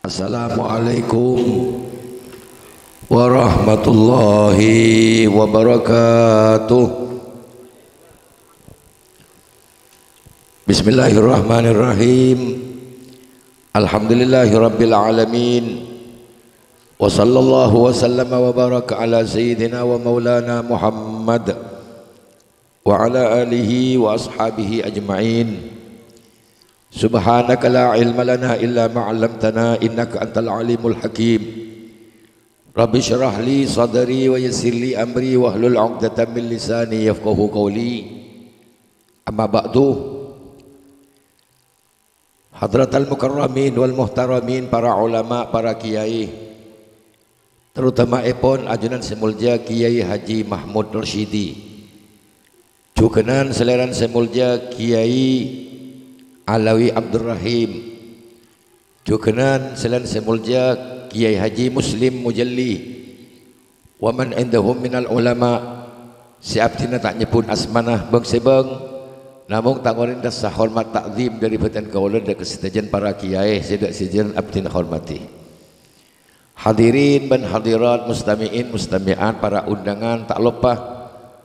Assalamualaikum warahmatullahi wabarakatuh. Bismillahirrahmanirrahim. Alhamdulillahirabbil alamin. Wa sallallahu wa sallama wa baraka ala sayyidina wa maulana Muhammad wa ala alihi wa ashabihi ajma'in. Subhanaka la ilma lana illa ma 'allamtana innaka antal alimul hakim. Rabbi shrah li sadri wa yassir li amri wahlul 'uqdatam min lisani yafqahu qawli. Amma ba'du. Hadratal mukarramin wal muhtaramin, para ulama, para kiai, terutama epon ajunan semulja Kiai Haji Mahmud Nursyidi, jukenan seleran semulja Kiai Alawi Abdul Rahim, jukenan selain semulja Kiai Haji Muslim Mujalli, wa man indahum minal ulama. Siaptina tak nyebut asmanah bang sebang, namun tak ngorin dah sahormat takzim dari batan kaulan dan kesetajan para kiai sedak sejan abdina hormati. Hadirin dan hadirat, mustami'in mustami'at, para undangan tak lupa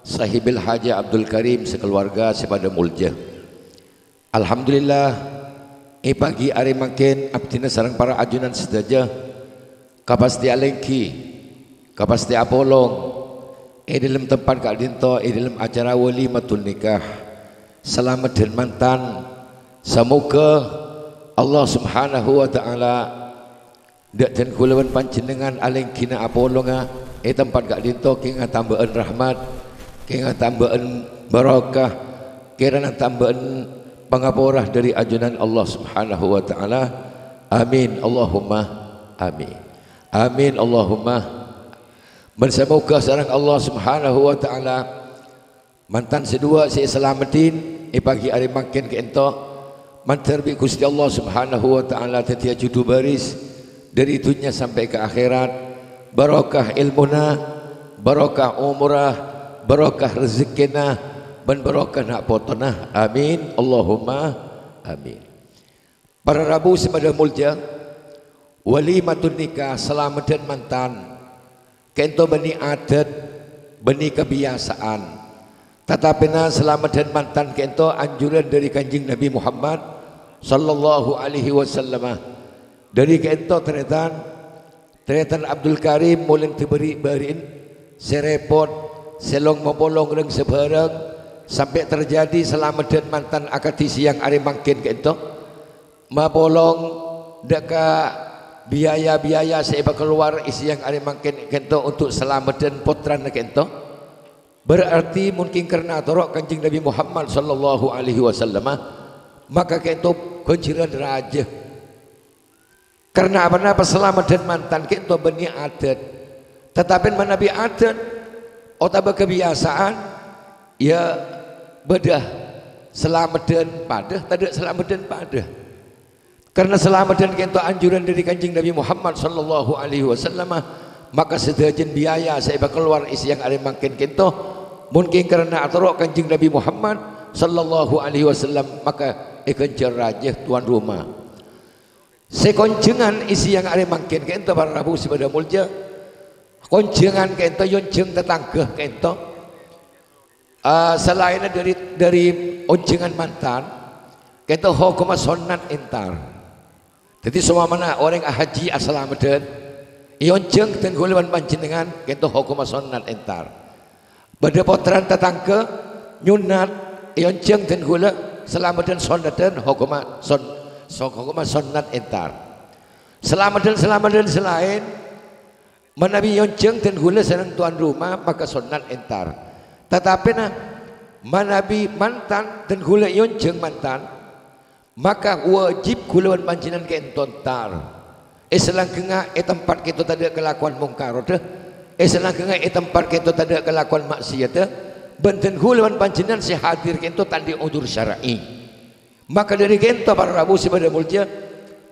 sahibil Haji Abdul Karim sekeluarga sepada mulja. Alhamdulillah, pagi hari makin abdina sarang para ajunan sedaja kapasti alengki, kapasti apolong, dalam tempat kak dinto, dalam acara walimatul nikah. Selamat dan mantan, semoga Allah Subhanahu wa taala dak dan kulawan panjenengan alengkina apolonga tempat kak dinto kinga tambahan rahmat, kinga tambahan barakah, kirana tambahan pangapurah dari ajunan Allah Subhanahu wa taala. Amin Allahumma amin. Amin Allahumma. Bersemoga sareng Allah Subhanahu wa taala mantan sedua si selamatin pagi hari makin ke ento mantarbi Gusti Allah Subhanahu wa taala tetia judu baris dari dunia sampai ke akhirat. Barakah ilmuna, barakah umrah, barakah rezekina, ban barokah nak potona. Amin Allahumma amin. Para Rabu sepada mulja walimatun nikah, selamat dan mantan kento beni adat, beni kebiasaan, tetapi selamat dan mantan kento anjuran dari kanjeng Nabi Muhammad sallallahu alaihi wasallam. Dari kento teretan Abdul Karim mulai diberi barin serepot selong mempolong reng sebarang sampai terjadi selamat dan mantan akati siang hari makin kento mapolong deka biaya-biaya seba keluar isi yang hari makin kento untuk selamat dan potran kento. Berarti mungkin karena torok kanjeng Nabi Muhammad sallallahu alaihi wasallam, maka kento kenciran raja. Karena apa selamat dan mantan kento beni adat, tetapi Nabi adat atau kebiasaan ya bedah selamat dan padah, tidak selamat dan padah. Karena selamat dan kento anjuran dari kanjeng Nabi Muhammad sallallahu alaihi wasallam, maka sedajan biaya saya bakal keluar isi yang ada makin kento mungkin karena aturok kanjeng Nabi Muhammad sallallahu alaihi wasallam, maka ikan raja tuan rumah sekoncengan isi yang ada makin kento para Rabu sepada mulja koncengan kento yonceng tetangga kento. Selain dari oncengan mantan kento hukum sunnat entar. Jadi semua mana orang haji asalamedan yonceng dan gulawan panjenengan kento hukum sunnat entar. Pada potran tetangga nyunat yonceng dan gula selamadan sunnatan hukum sunnat entar. Selamadan selain menabi yonceng dan gula senang tuan rumah maka sunnat entar. Tetapi manabi mantan dan gula yonceng mantan, maka wajib gulawan panjenengan kentontar. Selangkenga tempat kita tidak kelakuan mungkar dah. Selangkenga tempat kita tidak kelakuan maksiat dah. Benten gulawan panjenengan si hadir kento tandi udur syar'i. Maka dari kento para Rabu sepada mulja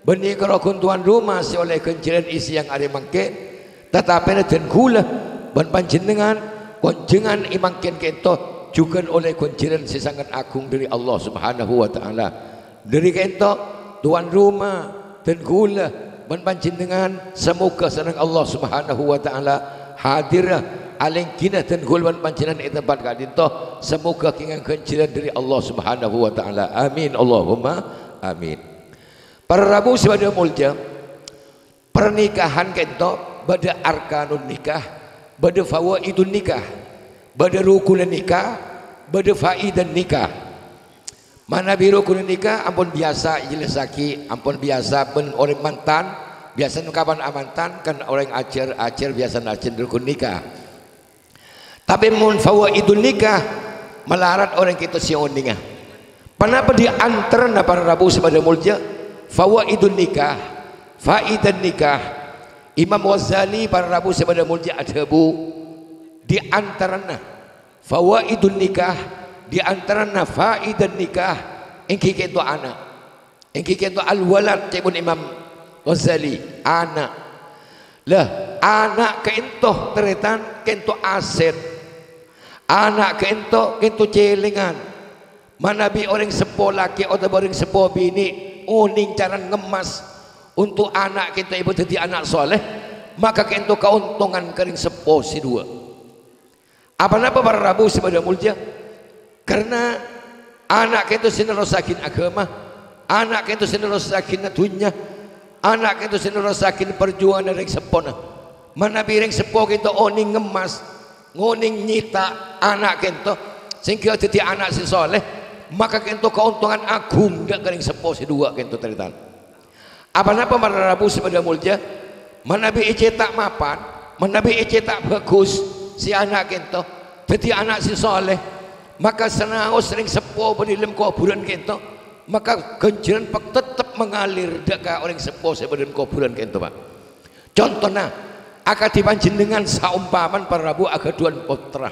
benih kerokun tuan rumah si oleh kenciran isi yang ada mangke, tetapi dan gula ban panjenengan konjengan imangken kento juga oleh kunjiran sesangat agung dari Allah Subhanahu wa taala. Dari kento tuan rumah dan gula ban panjenengan semoga sareng Allah Subhanahu wa taala hadirah aling kina dan gulwan panjenengan ing tempat kadinto semoga kingan kunjiran dari Allah Subhanahu wa taala. Amin Allahumma amin. Para Rabu sebagai mulja pernikahan kento bada arkanun nikah, bada fawaidun nikah, bada rukunan nikah, bada faidan nikah. Mana biru rukun nikah ampun biasa jelasaki, ampun biasa ben orang mantan, biasa kapan amantan kan orang ajar biasa ajar rukun nikah. Tapi mun fawaidun nikah melarat orang kita sioninga. Kenapa di antara para Rabu sebagai mulja fawaidun nikah, faidan nikah. Imam Ghazali para Rabu sebagai mulja adhabu di antarana fawaidun nikah, di antarana faidan nikah engki kento anak, engki kento al-walad cebun Imam Ghazali anak. Lah anak kento teretan kento aset, anak kento celengan. Mana bi orang sepo laki atau orang sepo bini uning cara ngemas untuk anak kita ibu jadi anak soleh, maka kento keuntungan kering sepo si dua. Apa-apa para Rabu sebagai mulja karena anak kita sinerosakin agama, anak kita sinerosakin dunia, anak kita sinerosakin perjuangan dari sepona. Mana biring sepo kita oning ngemas, ngoning nyita anak kita sehingga jadi anak si soleh, maka kento keuntungan agung dak kering sepo si dua kento teritan. Apa-apa para Rabu sebagai mulja mana bi cetak mapan, mana bi cetak bagus si anak kento jadi anak si soleh, maka senang sering sepo berilim kuburan kento, maka ganjaran pak tetap mengalir dekat orang sepo sebelum kuburan kento pak. Contohnya akan dipanjenengan saumpaman para Rabu agaduan putra,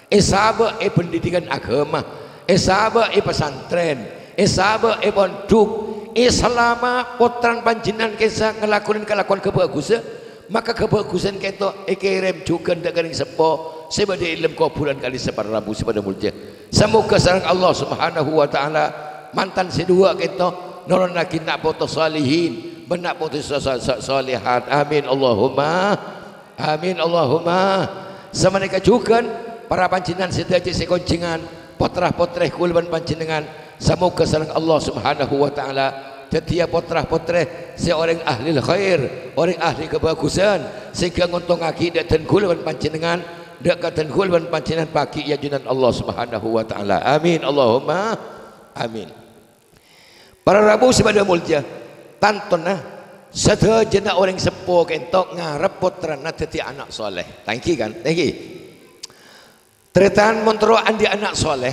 esaba pendidikan agama, esaba pesantren, esaba pondok, selama potran panjenengan kisah ngelakuin kelakuan kebagusan, maka kebagusan kento kirim juga ndak kering sepo sebagai ilmu kuburan kali separ Rabu sepada mulja. Semoga sareng Allah Subhanahu wa taala mantan sedua kento nolong lagi nak foto salihin, benak foto salihat. Amin Allahumma amin Allahumma. Semenika juga para panjenengan sedaji sekoncingan potrah-potreh kulban panjenengan semoga sareng Allah Subhanahu wa taala jadi potrah-potreh seorang ahli khair, orang ahli kebagusan sehingga ngontung akidah dan kulban panjenengan dekatan kulban panjenengan pagi ya junan Allah Subhanahu wa taala. Amin Allahumma amin. Para Rabu sebagai mulja tantona sedajana orang sepo kentok ngarep putrana dadi anak soleh. Thank you kan? Thank you. Tretan montro andi anak soleh,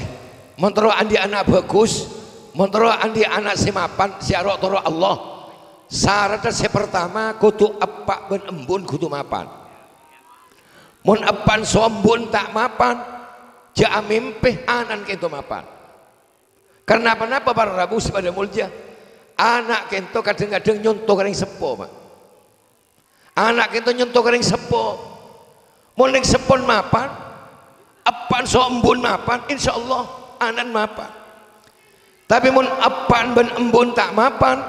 montro andi anak bagus, montro andi anak simapan siarok toro Allah. Syaratnya si pertama kudu epak ben embun kudu mapan. Mun epan sombun tak mapan, ja mimpih anan kento mapan. Karena apa para Rabu sebagai mulja anak kento kadang-kadang nyontoh kering sepo pak. Anak kento nyontoh kering sepo, mun ning sepon mapan, epan sombun mapan, insya Allah anan mapan. Tapi mun epan ben embun tak mapan,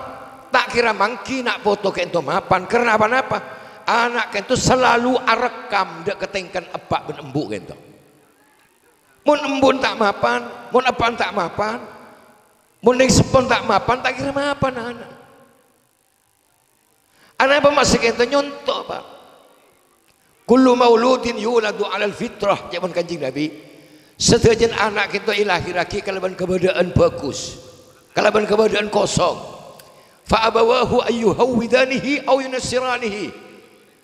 tak kira mangki nak foto kento mapan. Karena apa? Anak kento selalu arekam dak ketengkan epak ben embu kento. Mun embun tak mapan, mun epan tak mapan, mun ning sepon tak mapan, tak kira mapan anak. Anak apa masih kento nyontok pak. Kullu mauludin yuladu alal fitrah zaman Kanjeng Nabi. Sedajan anak kita ilahiraki kalaban keadaan bagus, kalaban keadaan kosong. Fa abawahu ayyuhawidanihi aw yunassiranihi.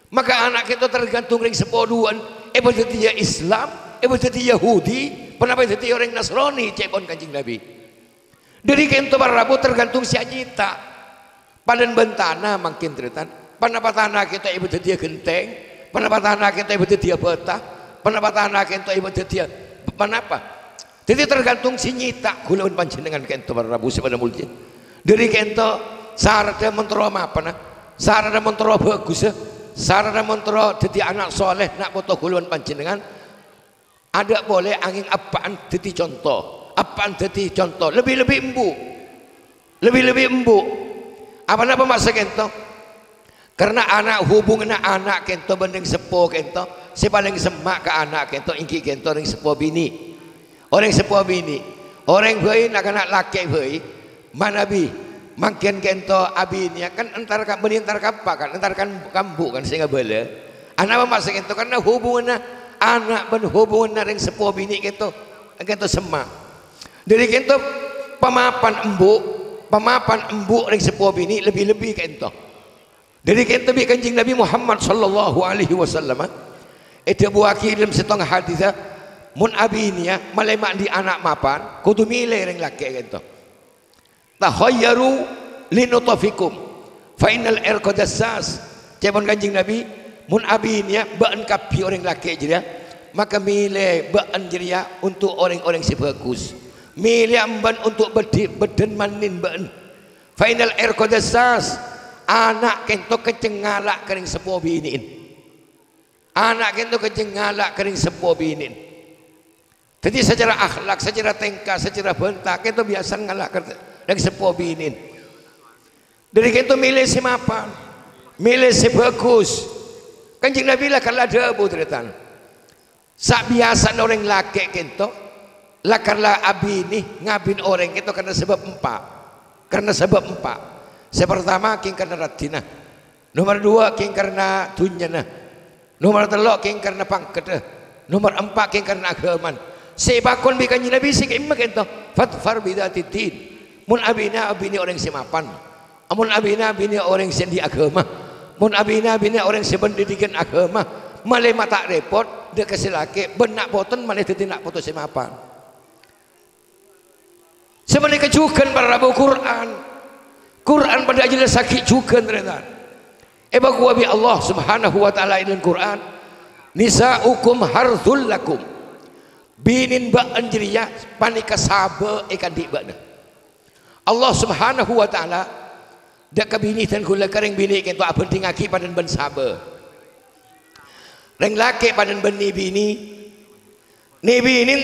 Maka anak kita tergantung ring sepoduan, jadi dia Islam, jadi Yahudi, kenapa jadi orang Nasrani cekon Kanjeng Nabi. Dari kento para Rabu tergantung si anyita. Padan bentana makin teritan. Panapa tanah kita ibu jadi genteng, panapa tanah kita ibu jadi betah, panapa tanah kita ibu jadi panapa. Jadi tergantung si nyita kulawan panjenengan kento para Rabu sepada mulja. Dari kento syaratnya mentero apa nah? Syaratnya mentero bagus ya. Sarana mentero jadi anak soleh nak foto kuluan panjenengan ada boleh angin apaan jadi contoh, apaan jadi contoh, lebih-lebih embuk, lebih-lebih embuk. Apa-apa maksud kento? Karena anak hubungan anak kento banding sepuh kento, sepaling semak ke anak kento, ingki kento orang sepuh bini, orang sepuh bini, orang bayi nak anak laki bayi, mana bi, makin kento abinya kan entar kan benintar apa kan, entar kan kambu kan sehingga bela. Anak apa maksud kento? Karena hubungan anak berhubungan dengan sepuh bini kento semak. Dari kento pemapan embuk dengan sepuh bini lebih-lebih kento. Dari kento bi kanjing Nabi Muhammad sallallahu alaihi wasallam. Itu buaki dalam setengah hadis mun abinya malemak di anak mapan kudu milih ring laki kento. Tahayyaru linutafikum fa innal irqa dassas. Cepon kanjing Nabi mun abinya baan kapi orang laki jeria maka milih baan jeria untuk orang-orang si bagus, milih amban untuk beden manin baan final air kodasas anak kento kecengalak kering sepuh binin, anak kento kecengalak kering sepuh binin. Jadi secara akhlak, secara tingkah, secara bentak kento biasa ngalak kering sepuh binin. Dari kento milih si mapan, milih si bagus. Kanjeng Nabi lah kalau ada abu teritan. Sak biasa orang laki kento, lah karena abi ni ngabin orang kento karena sebab empat, karena sebab empat. Pertama king karena ratina, nomor dua king karena dunyana, nomor telok king karena pangkat, nomor empat king karena agaman. Sebakon bi kanjeng Nabi sing imma kento, fatfar bidatidin. Mun abina orang semapan, amun abina orang sing di agama. Mun abina orang sependidikan agama malih mata repot dia kasih laki benak boten malih tadi nak putus semapan. Sebenarnya kejukan para rabu Quran pada jelas sakit juga ternyata. Gua bi Allah subhanahu wa ta'ala dalam Quran nisa'ukum harthul lakum binin ba'an jiriya panika sabe ikan di ba'na Allah subhanahu wa ta'ala dak kabini dan kula kering bini kento penting aki padan ben sabar. Reng laki padan ben ni bini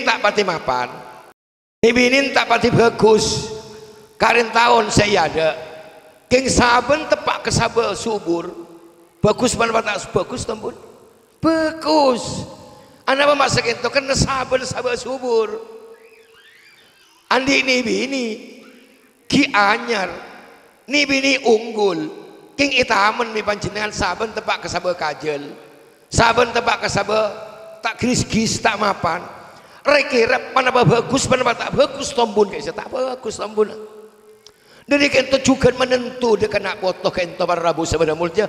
tak pati mapan. Ni bini tak pati bagus. Karen tahun saya ada. King saben tepak kesabar subur. Bagus mana tak bagus tembun. Bagus. Ana apa maksud kento kena saben subur. Andi ni bini ki anyar. Ni bini unggul king itamen mi panjenengan saben tepak kesabar kajel saben tepak kesabar tak kris-kris tak mapan rekirep mana bagus mana tak bagus tombun kayak tak bagus tombun dari kento juga menentu dia kena foto kento para rabu sebenarnya mulja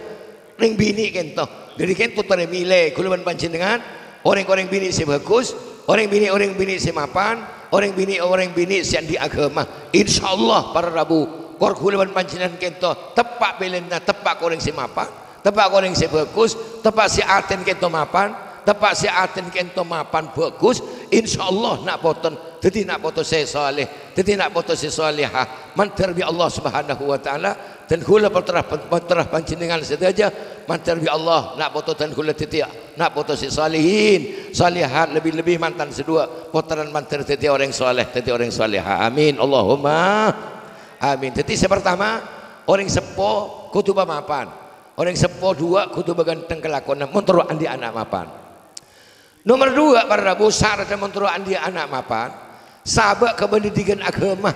ring bini kento dari kento teremile kuluman panjenengan orang-orang bini si bagus orang bini si mapan orang bini si di agama insyaallah para rabu korkuleman panjenengan kento tepak belenda tepak orang si mapan tepak orang si bagus tepak si aten kento mapan tepak si aten kento mapan bagus insyaallah nak poton jadi nak foto saya saleh jadi nak foto saya salihah mantar bi Allah subhanahu wa ta'ala dan hula perterah panjenengan saja mantar bi Allah nak foto dan hula titik nak foto si salihin salihat lebih-lebih mantan sedua potaran mantar titik orang saleh titik orang salihah amin Allahumma amin. Jadi pertama orang sepo kudu mapan. Orang sepo dua kudu baganteng kelakuan montoro andi anak mapan. Nomor dua para rabu syarat montoro andi anak mapan. Sabak ke pendidikan agama,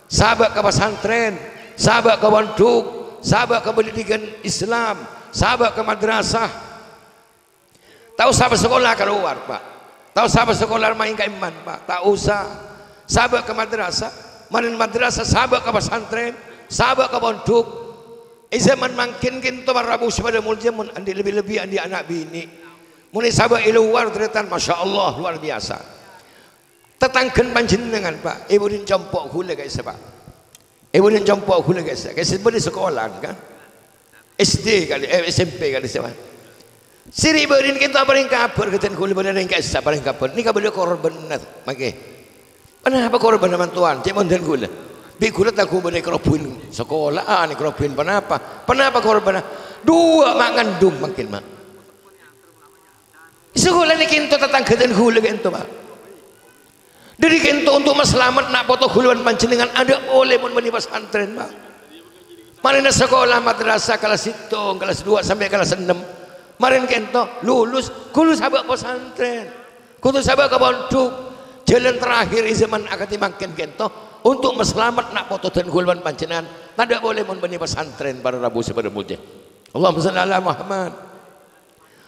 sabak ke pesantren, sabak ke pondok, sabak ke pendidikan Islam, sabak ke madrasah. Tahu sabak sekolah keluar pak. Tahu sabak sekolah main ke iman pak. Tak usah. Sabak ke madrasah. Manin madrasah sahabat ke pesantren sahabat ke pondok zaman makin kinto marabu pada mulja mun andi lebih-lebih andi anak bini muni sahabat luar teritan masya Allah luar biasa tetangken panjenengan pak ibu din compok hula guys pak ibu din compok hula guys sebenarnya sekolah kan SD kali SMP kali siapa siri berin kita paling kabar keten hula bener guys paling kabar ni kabar korban benar make kenapa korban teman Tuhan? Cik mondan gula. Bi gula tak gula kerobin sekolah ni kerobin kenapa? Kenapa korban? Dua mak ngandung makin mak. Sekolah ni kento tetangga dan hulu kento pak. Dari kento untuk selamat nak foto huluan panjenengan ada oleh mun meni pesantren pak. Marina sekolah madrasah kelas 1, kelas 2 sampai kelas 6. Marin kento lulus kudu sabak pesantren. Kudu sabak ke pondok. Jalan terakhir zaman akati makin kento untuk selamat nak foto dan huluan panjenengan. Tidak boleh mun meni pesantren para Rabu sepada mulia. Allahumma shalli ala Muhammad.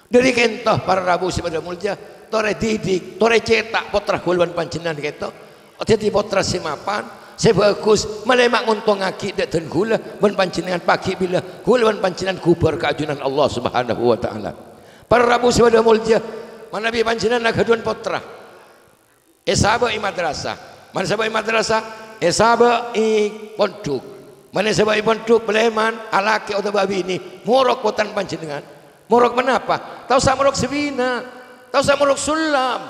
Dari kento para Rabu sepada mulia, tore didik, tore cetak putra huluan panjenengan kento. Jadi putra simapan, sebagus melemak untung aki dan gula mun panjenengan pagi bila huluan panjenengan kubar keajunan Allah Subhanahu wa taala. Para Rabu sepada mulia, mana bi panjenengan ngaduan putra. Esaba i madrasah. Mana sabak i madrasah? Esaba i pondok. Mana sebab ibu pondok beleman alaki atau babi ini morok potan panjenengan. Morok menapa? Tahu sa morok sebina, tahu sa morok sulam,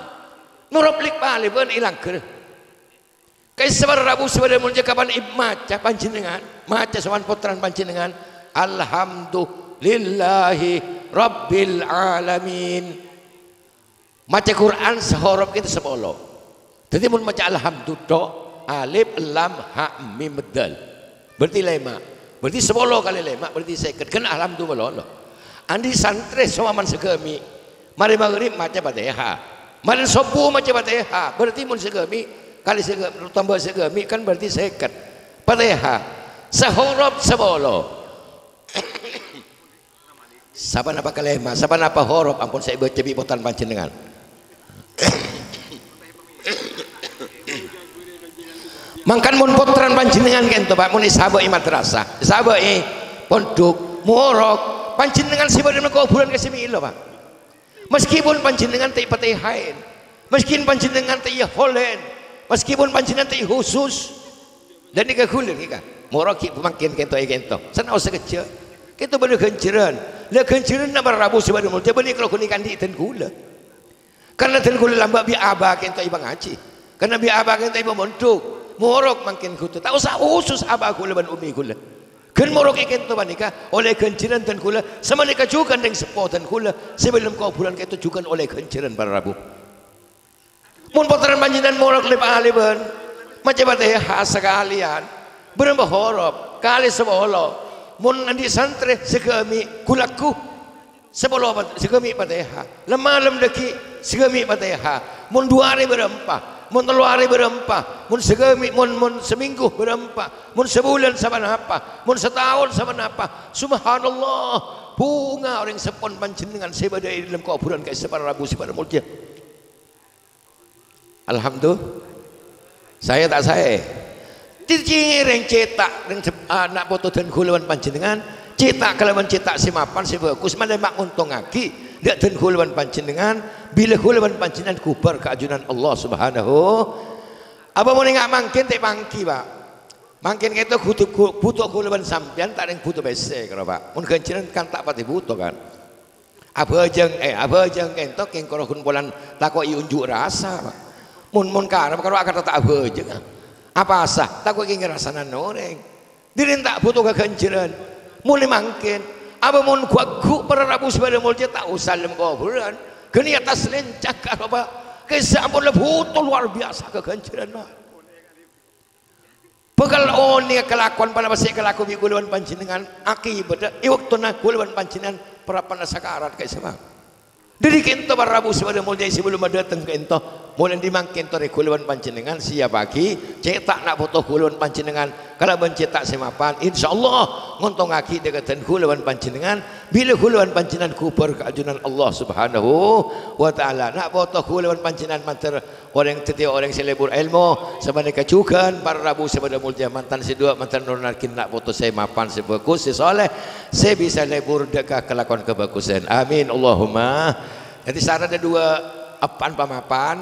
morok lik balik pun hilang ker. Kais sebar Rabu sebar mulia kapan maca panjenengan, maca sawan potran panjenengan. Alhamdulillahi Rabbil Alamin. Maca Quran sehorof kita sepuluh. Jadi mun maca alhamdulillah alif lam ha mim dal. Berarti lema. Berarti 10 kali lema berarti second. Kan alhamdulillah. Andi santri soaman segemi. Mari maghrib maca Fatihah. Mari subuh maca Fatihah. Berarti mun segemi kali segemi tambah segemi kan berarti second. Fatihah. Sehuruf 10. Saban apa kalema, saban apa huruf ampun saya baca bipotan panjenengan. Mangkan mun potran panjenengan kento Pak mun sahabat madrasah, sahabat pondok, morok panjenengan sibadana kuburan ke simi ilo Pak. Meskipun panjenengan teh Fatihain, meskipun panjenengan teh holen, meskipun panjenengan teh khusus dan nika kulen nika. Morok ki pemakin kento Sana usah kecil. Kento bener genceran. Le genceran na Rabu sibadana mulai bener kalau kunikan di ten kula. Karena ten kula lambak bi aba kento ibang ngaji. Karena bi aba kento ibang pondok. Morok makin kutu tak usah khusus abah kula ban umi kula kan morok ikan tu banika oleh kenciran dan kula sama nika juga dengan sepo dan kula sebelum kau bulan itu juga oleh kenciran para Rabu mun potran panjenengan morok lepa aliban macam Fatihah sekalian berembah horof kali 10 mun andi santri segemi kulaku 10 segemi Fatihah lemalam deki segemi Fatihah mun 2 hari berempah mun 3 hari berempah, mun segemi, mun seminggu berempah, mun sebulan sama apa, mun setahun sama apa. Subhanallah, bunga orang sepon panjenengan sebada dalam kuburan kayak separa Rabu separa mulia. Alhamdulillah, saya tak saya. Cireng cetak anak foto dan gulawan panjenengan, cetak kalawan cetak simapan sebagus mana mak untung aki. Dak dan huluan panjenengan bila huluan panjenengan kubar keajunan Allah Subhanahu. Apa mau nggak mangkin teh mangki Pak. Mangkin kita butuh huluan sampean tak ada yang butuh bese kalau Pak. Mun kenceran kan tak pati butuh kan. Apa jeng entok yang kalau kumpulan takoi unjuk rasa Pak. Mun karena kalau akan tak apa jeng. Apa asah takoi ingin rasana noreng. Diri tak butuh kekenceran. Mulai mangkin. Apa mun kuaku para Rabu sebagai mulia tak usah dalam kuburan. Kini atas lencak apa? Kisah pun lebih luar biasa keganjaran. Bekal oni kelakuan pada masa kelakuan guluan panjenengan akibat waktu nak guluan panjenengan para panasakarat kayak sama. Dari kento para Rabu sebagai mulia sebelum datang kento mulai dimangkin tore guluan panjenengan siap pagi cetak nak foto guluan panjenengan kalau mencetak semapan insyaallah ngontong aki dekatan guluan panjenengan bila guluan panjenengan kubar keajunan Allah Subhanahu wa taala nak foto guluan panjenengan mantar orang setiap orang selebur ilmu sebenarnya kejukan para Rabu sebagai mulia mantan sedua mantan nurnakin nak foto semapan sebagus sesoleh saya bisa lebur dekat kelakuan kebagusan amin Allahumma. Jadi syarat ada 2 apan pamapan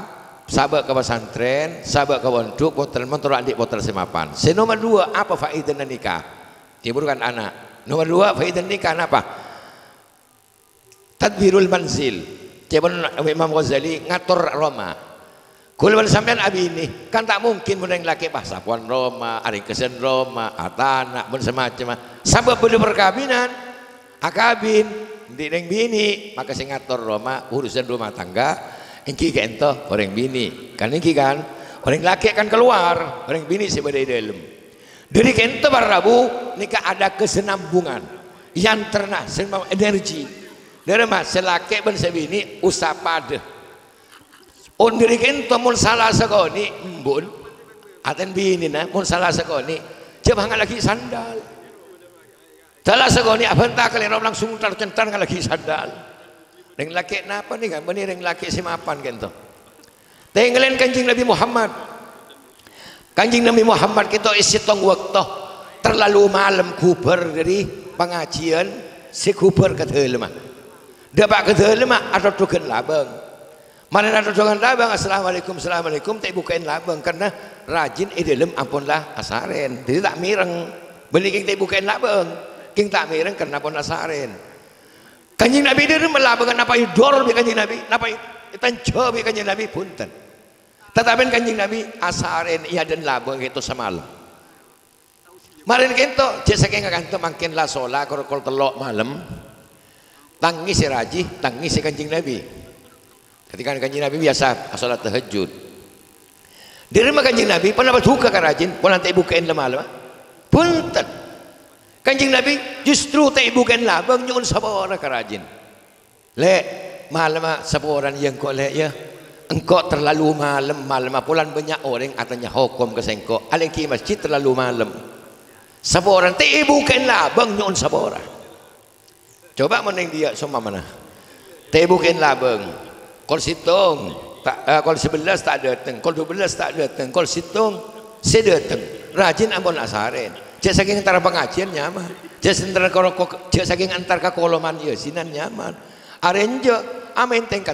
sahabat ke pesantren, sahabat ke pondok, potret motor adik potret semapan. Nomor 2 apa faedah nikah? Tiburkan anak. Nomor 2 faedah nikah apa? Tadbirul manzil. Cebon Imam Ghazali ngatur Roma. Kulawan sampean abi ini kan tak mungkin meneng laki pasapuan Roma, ari kesen Roma, atana pun semacam. Sabab perkawinan, akabin di neng bini, maka saya ngatur Roma urusan rumah tangga. Engki kento orang bini, kan engki kan orang laki akan keluar, orang bini sebagai dalam. Dari kento barabu nikah ada kesenambungan, yang terna senam energi. Dari mas selaki ben sebini usapade. On dari kento mun salah sekoni embun, aten bini na mun salah sekoni, coba nggak lagi sandal. Salah sekoni abang tak kalian langsung tercentar nggak lagi sandal. Reng laki napa nih kan? Benih reng laki si mapan kan tuh. Tenggelan kanjing Nabi Muhammad. Kanjing Nabi Muhammad kita isi tong waktu terlalu malam kuber dari pengajian si kuber ketelema. Dapat ketelema atau tuken labang. Mana ada tuken labang assalamualaikum assalamualaikum tak bukain labang karena rajin dalam ampunlah asaren. Jadi tak mireng. Benih king tak bukain labang. King tak mireng karena pun asaren. Kanjing Nabi dia melakukan apa idor bi kanjing Nabi, apa tanco bi kanjing Nabi punten. Tetapi kanjing Nabi asaren ia dan labang itu semalam. Marin kento cek saking kanto makin la sola kol telok malam. Tangis si raji, tangis si kanjing Nabi. Ketika kanjing Nabi biasa salat tahajud. Di rumah kanjing Nabi pernah berduka kan rajin, pun nanti bukain malam. Punten. Kanjing Nabi justru tak bukan labang nyun sabora kerajin. Le malam saboran yang kau le ya. Engkau terlalu malam pulan banyak orang atanya hukum ke sengkau. Alengki masjid terlalu malam. Saboran tak bukan labang nyun sabora. Coba meneng dia semua mana. Tak bukan labang. Kol situng, kol 11 tak datang, kol 12 tak datang, kol situng sedatang. Rajin ambon asaren. Cek saking antara pengajian nyaman, cek saking antar kakoloman ya sinan nyaman. Arenjo amen teng.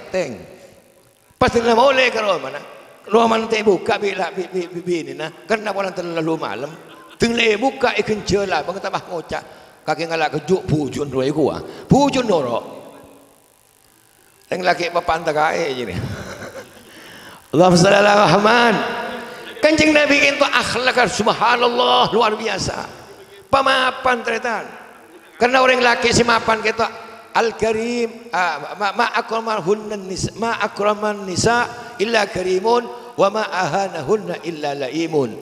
Pasti nggak boleh ke Roman teh buka bila bini nah, karena orang terlalu malam. Tengle buka ikan jela, bang tambah ngocak. Kaki ngalak kejuk pujun roy gua, pujun norok. Yang laki papan takai jadi. Allahumma shalli ala Muhammad. Kanjeng Nabi itu akhlak subhanallah luar biasa. Pemapan tretan. Karena orang laki si mapan kita al-karim ma akraman nisa illa karimun wa ma ahanahunna illa laimun.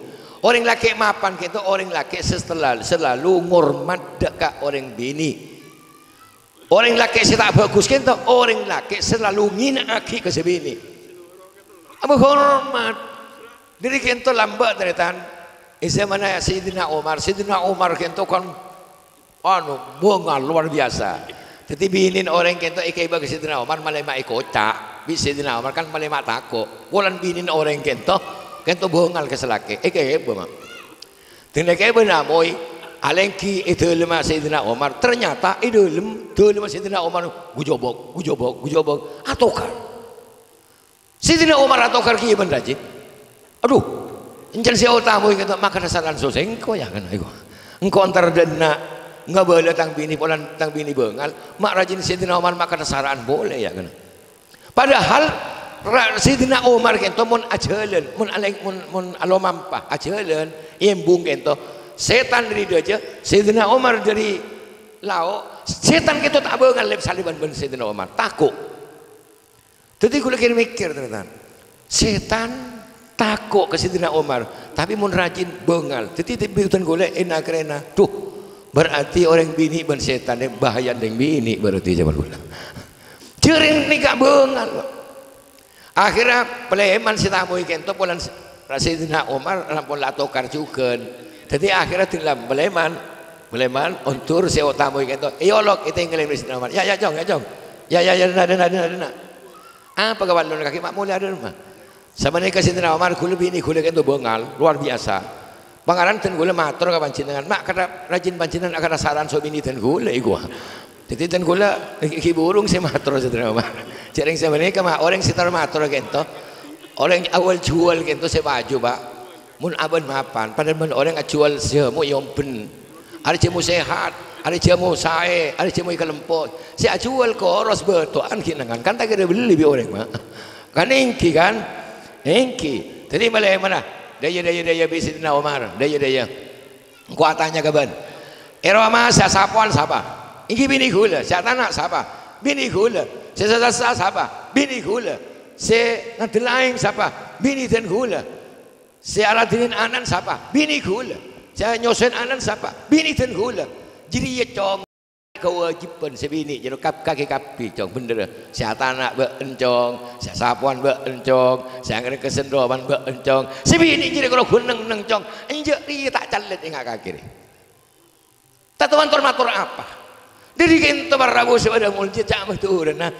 Orang laki mapan kita orang laki selalu ngormat dekat orang bini. Orang laki tak bagus kita orang laki selalu ngina aki ke sebini. Abu hormat. Jadi kento lambat tretan. Isa mana Sayyidina Umar kento kan bunga luar biasa. Jadi binin orang kento ikai bagi Sayyidina Umar malema ikota. Bisa Sayyidina Umar kan malema tako. Bulan binin orang kento bungal ke selaki. Ikai mak. Tinggal ikai benamoy alengki itu lema Sayyidina Umar. Ternyata itu lema Sayyidina Umar gujobok. Atokar. Sayyidina Umar atokar kieu ben rajin. Aduh, encan si tamu kita maka dasaran susah engkau ya kan engkau antar dana nggak boleh tang bini bengal mak rajin Sayyidina Umar maka dasaran boleh ya kan. Padahal Sayyidina Umar kento mun ajalan mun alomampah ajalan embung kento setan dari dia aja Sayyidina Umar dari lao setan kento tak bengal lep saliban ben Sayyidina Umar takut. Jadi gue lagi mikir teman setan takut ke Sayyidina Umar tapi mun rajin bengal jadi tiba-tiba golek enak rena tuh berarti orang bini ben setan bahaya deng bini berarti zaman gula jering nikah bengal akhirnya peleman si tamu kento polan Sayyidina Umar lampun latokar juga jadi akhirnya tinggal peleman untuk si tamu kento iolog itu yang ngelem Sayyidina Umar ya jong dena apa kawan lu kaki mak mulia ada rumah sama nih kasih Sayyidina Umar kule bini kule kento bengal luar biasa pangaran ten kule matur ka pancinengan mak kada rajin pancinengan akan saran so bini ten kule gua jadi ten kule ki burung si matur Sayyidina Umar jarang sama nih kama orang sitar matur kento orang awal jual kento si baju pak mun aban mapan padahal orang jual semu yompen ada cemu sehat ada cemu sae ada cemu ikan lempot si jual koros betuan kinangan kan tak kira beli bi orang mak kan engki kan engki jadi malah mana daya bi Sayyidina Umar daya kuatannya kaban eroma sasapuan siapa Iki bini gula, siapa anak siapa? Bini gula. Sesasa siapa? Bini gula. Se ngedelaing siapa? Bini dan gula. Se aladinin anan siapa? Bini gula. Se nyosen anan siapa? Bini dan gula. Jadi ya cong kewajiban sebini jadi kaki kapi cong bener. Siapa anak berencong, siapa sapuan berencong, siapa ngene kesendoman berencong. Sebini jadi kalau guneng neng cong, enjek dia tak calet ingat kaki. Tak tahu matur apa. Dari kita berabu sepada multi cak turun. Nah,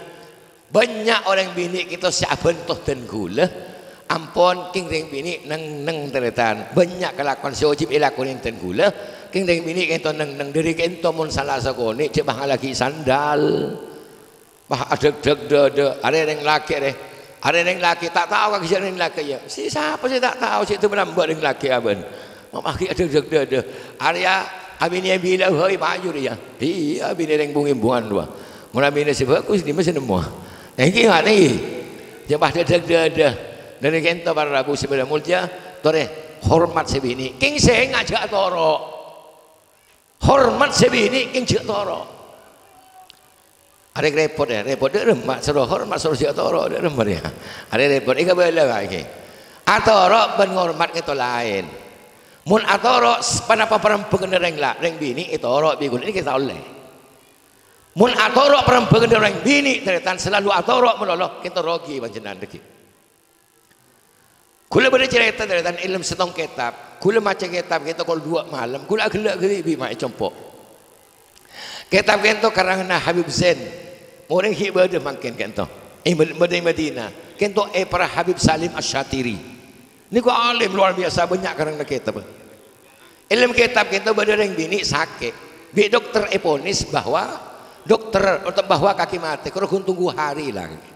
banyak orang bini kita siapa bentuk dan gula. Ampun king ring bini neng teretan. Banyak kelakuan sewajib ilakuin dan gula. King ring bini kita neng dari kita mun salah sakone cek bah lagi sandal. Bah ada ada yang laki deh. Ada yang laki tak tahu kaki yang laki ya. Si siapa sih tak tahu si itu menambah yang laki aben. Mamaki ada. Area abini yang bilang hoi baju dia. Iya abini yang bungan dua. Mun abini sebagus di mesin semua. Yang ini hari jabah ada. Dari kita para rabu sebelah mulia, tore hormat sebini. King saya ngajak toro. Hormat sebini king jek toro. Ada repot ya, repot dia remak suruh hormat suruh jek toro dia remak ya. Ada repot ika bela lagi. Atoro ben hormat itu lain. Mun atoro panapa perempuan reng lah, reng bini itu atoro bigun ini kita oleh. Mun atoro perempuan reng bini teretan selalu atoro meloloh kita rogi panjenengan deki. Kula bercerita teretan ilmu setong kitab, kula maca kitab kita kalau 2 malam, kula gelak geribi mak compok. Kitab kento karangan Habib Zain, orang hibade makin kento. Madinah, kento para Habib Salim Asy-Syatiri. Ini kok alim luar biasa banyak karang kitab. Ilmu kitab kita berdereng bini sakit. Bi dokter eponis bahwa dokter untuk bahwa kaki mati. Kalau tunggu hari lagi.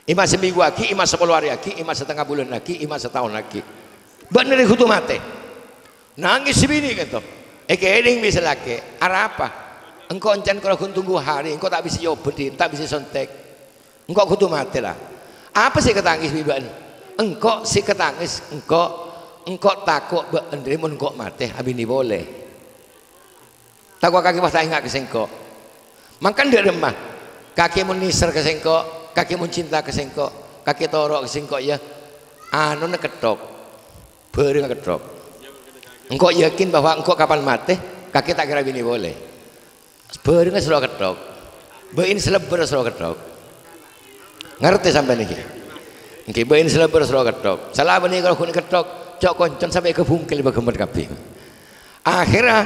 Ima seminggu lagi, ima 10 hari lagi, ima setengah bulan lagi, ima setahun lagi. Bener hutu mati. Nangis bini gitu. Ekeling bisa lagi. Arah apa? Engkau encan kalau tunggu hari, engkau tak bisa nyobatin, tak bisa sontek. Engkau hutu mati lah. Apa sih ketangis biban? Engkau si ketangis, engkau takut bener mun engkau mati abini boleh. Takut kaki pas tak ingat kesengkok. Makan di rumah. Kaki mun niser kesengkok, kaki mun cinta kesengkok, kaki torok kesengkok ya. Anu ketok. Bareng ketok. Engkau yakin bahwa engkau kapan mati, kaki tak kira bini boleh. Bareng selalu ketok. Bein selebar selalu ketok. Ngerti sampai niki? Nggih bain selebar selalu ketok. Salah benih kalau kun ketok, cok koncon sampai ke bungkil bagemet kabeh. Akhirnya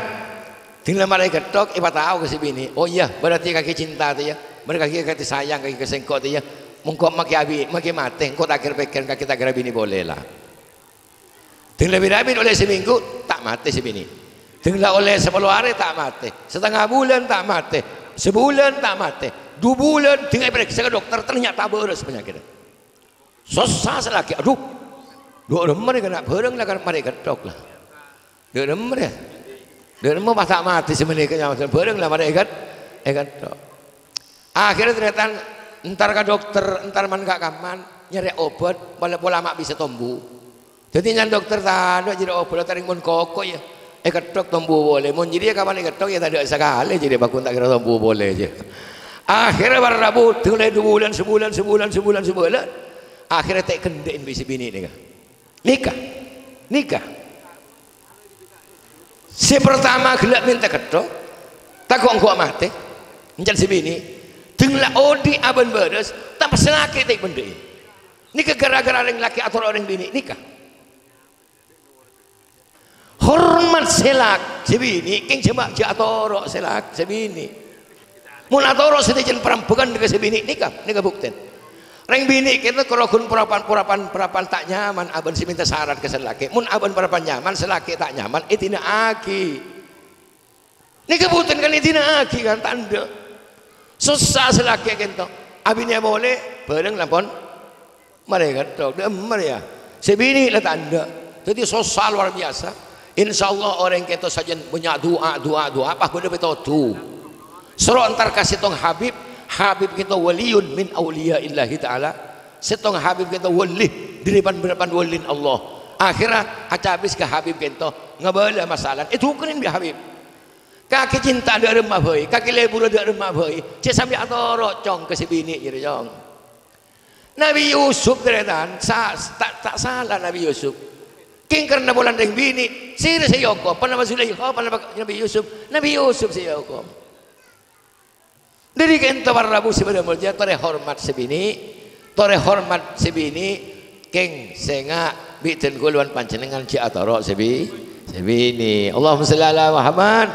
tinggal mereka ketok, iba tahu ke si bini. Oh iya, berarti kaki cinta tu ya. Mereka kaki sayang, kaki kesengkok tu ya. Mengkok maki abi, maki mati. Engkau tak kira pikir kaki tak kira bini boleh lah. Tinggal lebih oleh seminggu tak mati si bini. Tinggal oleh 10 hari tak mati. Setengah bulan tak mati. Sebulan tak mati. 2 bulan tinggal periksa ke dokter ternyata beres penyakitnya. Susah lagi, aduh, dua mereka nak bareng lah kan mereka ketok lah, dua mereka, dua mereka tak mati sebenarnya nyawa bareng lah mereka ketok. Akhirnya ternyata entar ke dokter, entar man gak kaman nyari obat, pola mak bisa tumbuh. Jadi nyan dokter tanda jadi obat taring mun koko ya, ketok tumbuh boleh, mun jadi kapan ketok ya tak ada sekali jadi bakun tak kira tumbuh boleh aja. Akhirnya baru rabu, mulai 2 bulan, sebulan. Akhirnya tak kendain bisi bini nikah. Si pertama gelap minta ketok, tak kok engkau mati, menjadi si bini, tinggal odi aban beres, tak pesenaki tak benda ini. Nikah gara-gara orang laki atau orang bini nikah. Hormat selak si bini, king cuma jatoro selak si bini. Munatoro sedikit perampukan dengan si bini nikah bukten. Reng bini kita kalau kun perapan tak nyaman aban si minta saran ke selaki. Mun aban perapan nyaman selaki tak nyaman itina aki. Ini kebutuhan kan itina aki kan tanda. Susah selaki kento. Abinya boleh bareng lampon mereka tok demer ya. Sebini lah tanda. Jadi susah luar biasa. Insyaallah orang kita saja punya doa apa benda betul tu. Suruh antar kasih tong Habib kita waliun min awliya illahi ta'ala. Setong Habib kita wali di depan walin Allah. Akhirnya habis ke Habib kita ngabala masalah itu kan bi Habib Kaki cinta ada remah boy, kaki lebu ada remah boy. Cik sambil atoro cong ke si bini jadi cong. Nabi Yusuf teretan, tak salah Nabi Yusuf. King karena bulan deng bini, sir sayoko, panama Zulaikha, panama Nabi Yusuf sayoko. Dari kento Rabu sebenarnya mulja tore hormat sebini, king senga bitin guluan panjenengan ci atoro sebini. Allahumma shalli ala Muhammad.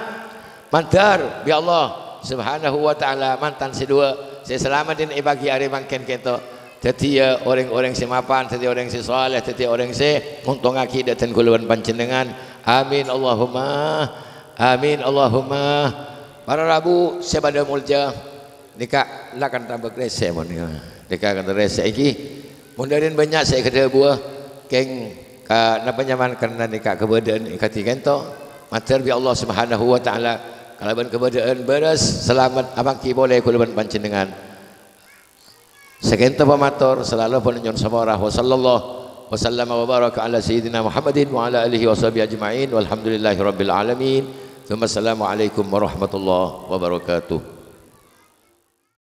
Mantar bi Allah subhanahu wa ta'ala mantan sedua saya selamatin ibagi hari mangken kento dadi orang-orang si mapan dadi orang si saleh dadi orang si untung akidah dan guluan panjenengan amin Allahumma para Rabu sebada mulja nikah lakan tambah rese mon nikah kan rese iki mundarin banyak saya kada buah keng ka napa nyaman karena nikah kebadan ikati kento mantar bi Allah subhanahu wa ta'ala kalaban kebadan beres selamat abangki boleh kulaban panjenengan sekenta pamatur selalu penunjuk samarah wa sallallahu wa sallama wa baraka ala sayyidina Muhammadin wa ala alihi wa sahbihi ajma'in walhamdulillahi rabbil alamin. Assalamualaikum warahmatullahi wabarakatuh.